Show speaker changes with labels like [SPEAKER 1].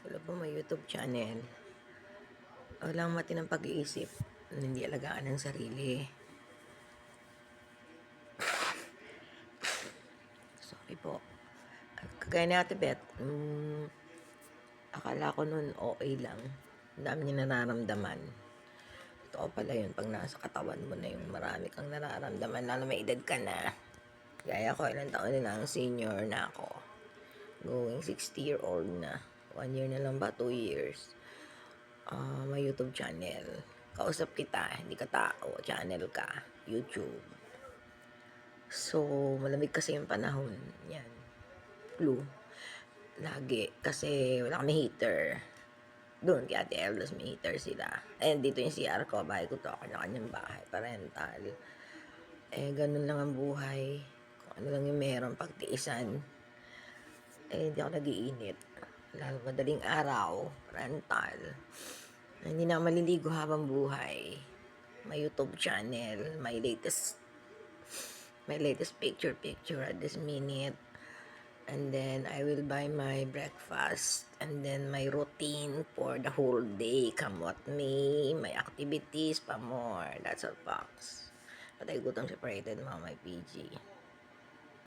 [SPEAKER 1] Wala po may YouTube channel. Walang matinang pag-iisip. Hindi alagaan ng sarili. Sorry po. Kagaya ni Ate Beth, akala ko nun okay lang. Ang dami niya nararamdaman. Totoo pala yun pag nasa katawan mo na yung marami kang nararamdaman, lalo may edad ka na. Gaya ko, ilang taon na lang, senior na ako. Going 60-year-old na. 1 year na lang ba? 2 years. May YouTube channel. Kausap kita, hindi ka tao, channel ka, YouTube. So, malamig kasi yung panahon. Yan. Flu. Lagi. Kasi wala kami heater. Doon, kay Ate Eldos, may heater sila. Ayun, dito yung CR ko. Bahay ko to. Kanya-kanyang bahay. Parental. Ganun lang ang buhay. Kung ano lang yung meron pagtiisan. Hindi ako nag-iinit. Lalo madaling araw. Rental. Hindi na ako maliligo habang buhay. May YouTube channel. My latest picture at this minute. And then I will buy my breakfast. And then my routine for the whole day. Come with me. My activities pa more. That's all, Fox. Patay gutong separated, mga my PG.